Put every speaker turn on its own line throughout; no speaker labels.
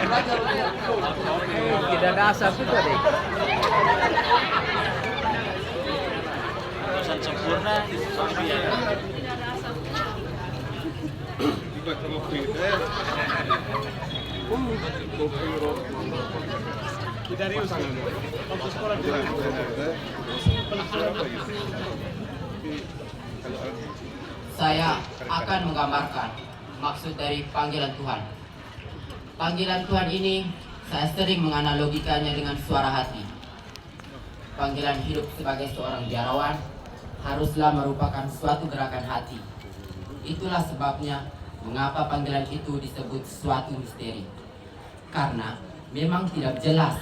Tidak ada asap juga deh.
Pesan sempurna tapi ya.
Saya akan menggambarkan maksud dari panggilan Tuhan. Panggilan Tuhan ini saya sering menganalogikannya dengan suara hati. Panggilan hidup sebagai seorang biarawan haruslah merupakan suatu gerakan hati. Itulah sebabnya mengapa panggilan itu disebut suatu misteri. Karena memang tidak jelas,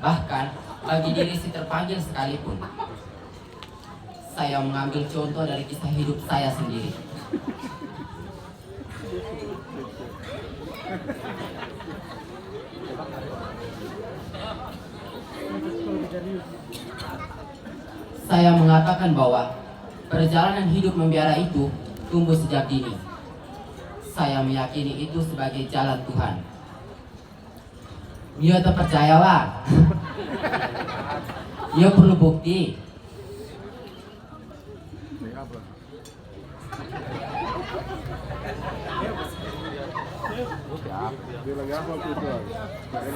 bahkan bagi diri si terpanggil sekalipun. Saya mengambil contoh dari kisah hidup saya sendiri. Saya mengatakan bahwa perjalanan hidup membiara itu tumbuh sejak dini. Saya meyakini itu sebagai jalan Tuhan. Mio terpercaya, Pak. Mio perlu bukti.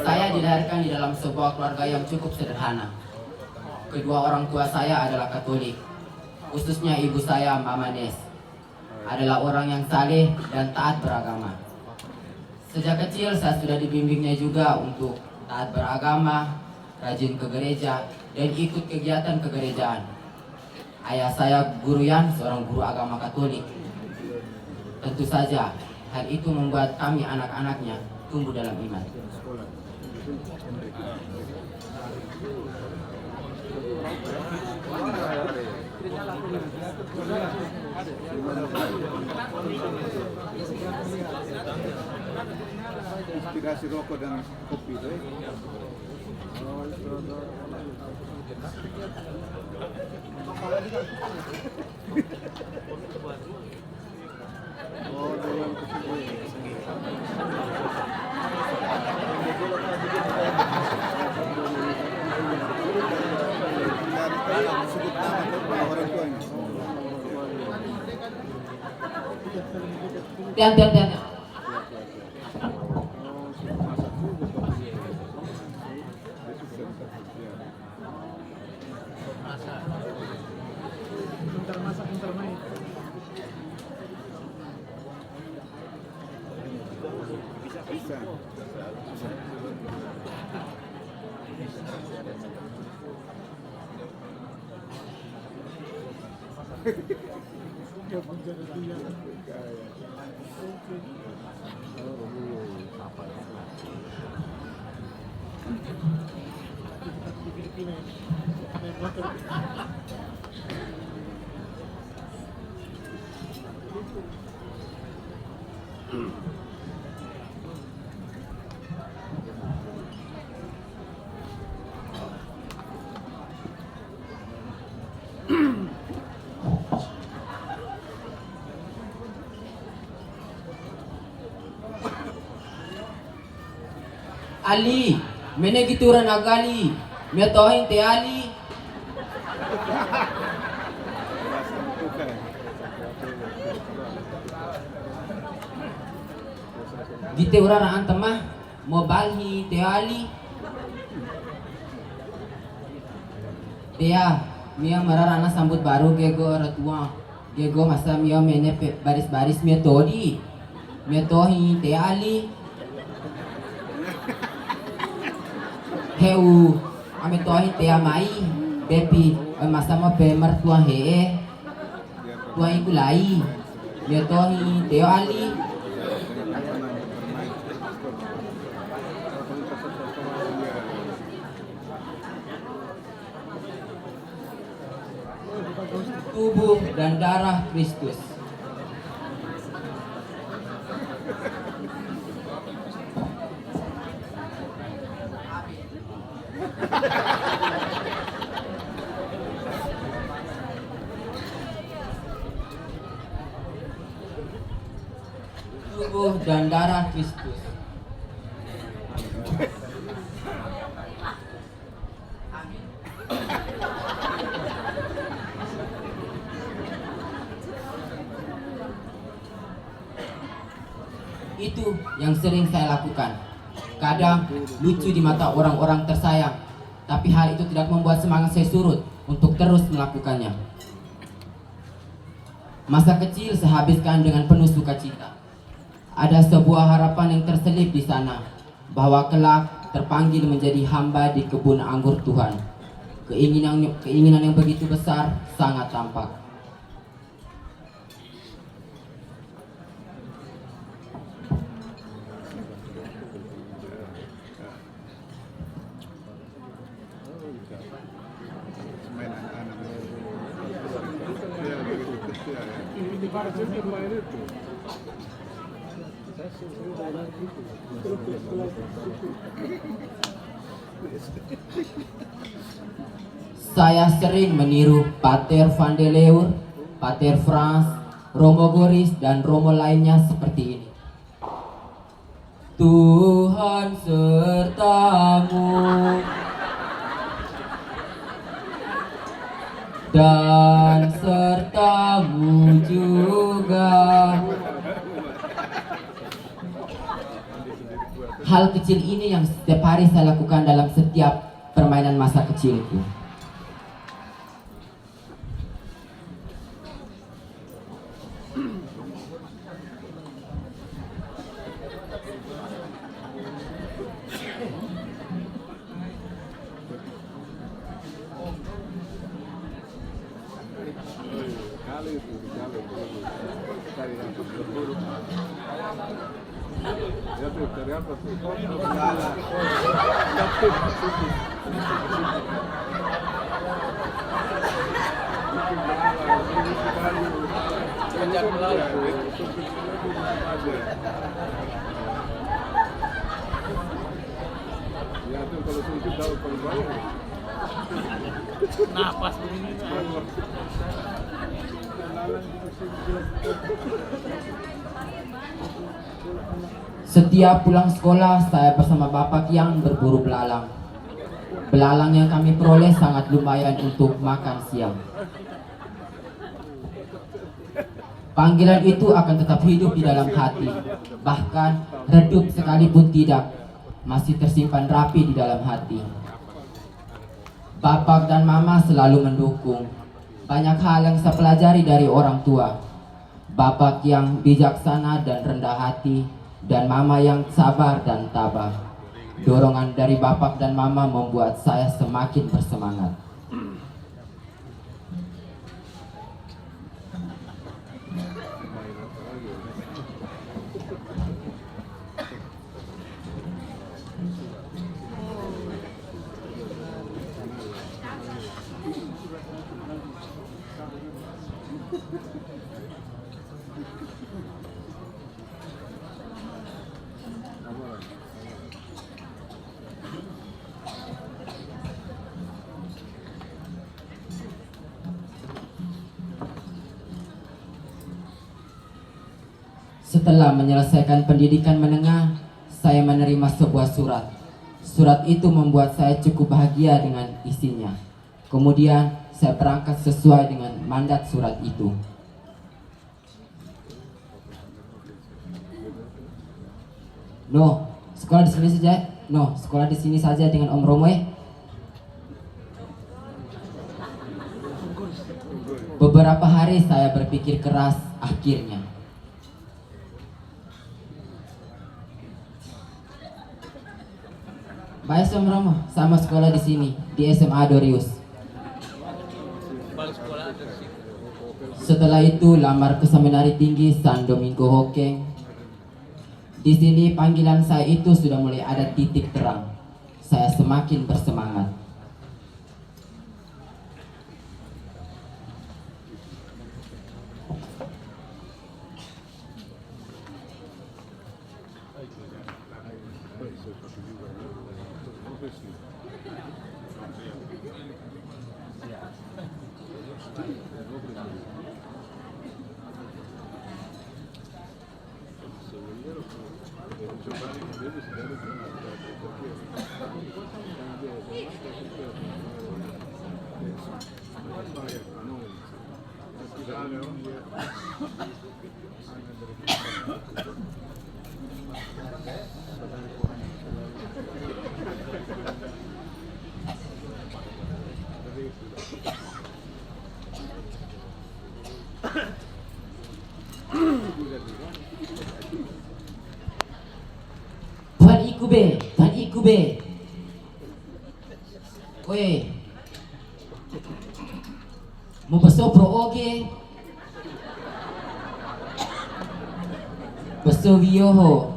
Saya dilahirkan di dalam sebuah keluarga yang cukup sederhana. Kedua orang tua saya adalah Katolik, khususnya ibu saya, Mama Nes, adalah orang yang saleh dan taat beragama. Sejak kecil saya sudah dibimbingnya juga untuk taat beragama, rajin ke gereja, dan ikut kegiatan kegerejaan. Ayah saya Guru Yan, seorang guru agama Katolik. Tentu saja hal itu membuat kami anak-anaknya tumbuh dalam iman.
Inspirasi rokok dan kopi itu. Oh, dalam sebut nama orang tuanya.
Tian.
Pintar masak, pintar main.
Bisa.
Ali, mene gituran agali, metohin te Ali. Gite uraraan temah, mobalhi te Ali. Tia, mia mararana sambut baru gego ratua, gego masa mia mene baris-baris mia todi, mia tohi te Ali. Heu, ame tohi te amai, bepi, masa mo be mertua hee, tua ikulai, mia tohi te Ali. Tubuh dan darah Kristus. Tubuh dan darah Kristus. itu yang sering saya lakukan. Kadang lucu di mata orang-orang tersayang, tapi hal itu tidak membuat semangat saya surut untuk terus melakukannya. Masa kecil saya habiskan dengan penuh sukacita. Ada sebuah harapan yang terselip di sana, bahwa kelak terpanggil menjadi hamba di kebun anggur Tuhan. Keinginan yang begitu besar sangat tampak.
Main anak-anak. Ya, begitu kecil ya.
Saya sering meniru Pater Van de Leeuw, Pater Frans, Romo Goris, dan Romo lainnya seperti ini. Tuhan sertamu dan sertamu juga. Hal kecil ini yang setiap hari saya lakukan dalam setiap permainan masa kecilku.
Kali itu, cari yang berburu. Ya tuh, cari apa tuh? Salah.
Kejar melala.
Ya tuh, kalau sumpit dapat paling banyak.
Napas begini.
Setiap pulang sekolah, saya bersama Bapak Kiang berburu belalang. Belalang yang kami peroleh sangat lumayan untuk makan siang. Panggilan itu akan tetap hidup di dalam hati, bahkan redup sekalipun tidak, masih tersimpan rapi di dalam hati. Bapak dan Mama selalu mendukung. Banyak hal yang saya pelajari dari orang tua. Bapak yang bijaksana dan rendah hati, dan Mama yang sabar dan tabah. Dorongan dari Bapak dan Mama membuat saya semakin bersemangat. Setelah menyelesaikan pendidikan menengah, saya menerima sebuah surat. Surat itu membuat saya cukup bahagia dengan isinya. Kemudian saya berangkat sesuai dengan mandat surat itu. No, sekolah di sini saja. No, sekolah di sini saja dengan Om Romo. Beberapa hari saya berpikir keras, akhirnya baik Om Romo, sama sekolah di sini di SMA Dorius.
Balik sekolah ada sih.
Setelah itu lamar ke Seminari Tinggi San Domingo Hokeng. Di sini panggilan saya itu sudah mulai ada titik terang. Saya semakin bersemangat. Tuhan Ikube. Weh, mau besopro oge, beso vioho.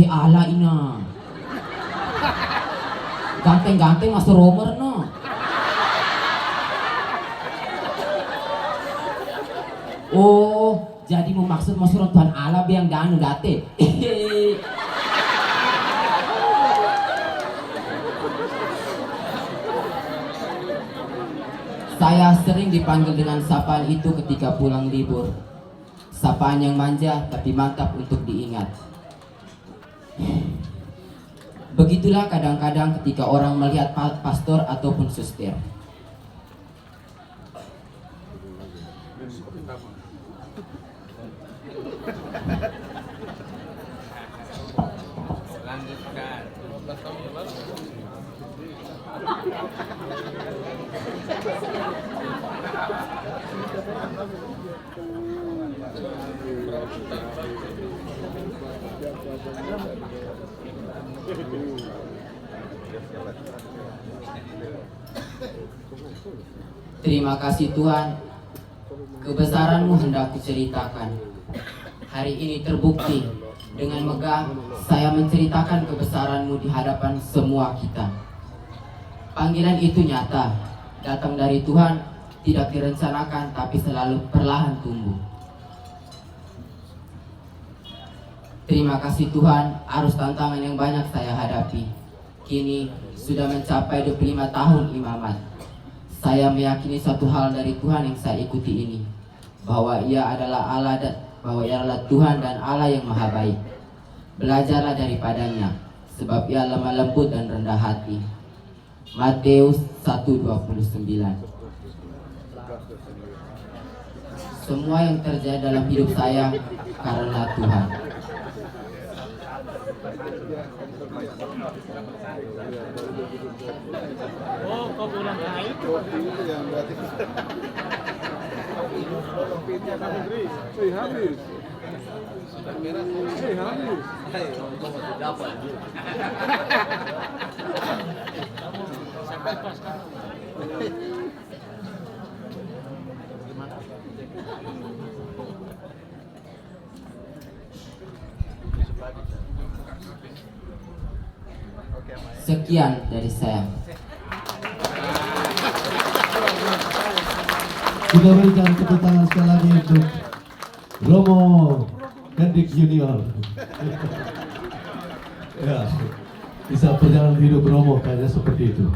Ala ina, ganteng masuk romer no. Oh, jadi mau maksud suruh Tuhan Allah biang danu date. Saya sering dipanggil dengan sapaan itu ketika pulang libur. Sapaan yang manja tapi mantap untuk diingat. Begitulah kadang-kadang ketika orang melihat pastor ataupun suster.
Lanjutkan. 15 tahun yang lalu.
Terima kasih Tuhan, kebesaran-Mu hendak kuceritakan. Hari ini terbukti, dengan megah saya menceritakan kebesaran-Mu di hadapan semua kita. Panggilan itu nyata, datang dari Tuhan, tidak direncanakan tapi selalu perlahan tumbuh. Terima kasih Tuhan, arus tantangan yang banyak saya hadapi. Kini sudah mencapai 25 tahun imamat. Saya meyakini suatu hal dari Tuhan yang saya ikuti ini, bahwa Ia adalah Allah bahwa Ia adalah Tuhan dan Allah yang maha baik. Belajarlah daripadanya, sebab Ia lemah lembut dan rendah hati. Matius 1:29. Semua yang terjadi dalam hidup saya karena Tuhan.
Oh, kau pulang ke itu.
Itu yang berarti. Habis. Habis.
Dapat.
Sampai pas kan.
Sekian dari saya.
Kita berikan tepuk tangan sekali lagi untuk Romo Hendrik Junior. Ya, bisa perjalanan hidup Romo kayaknya seperti itu.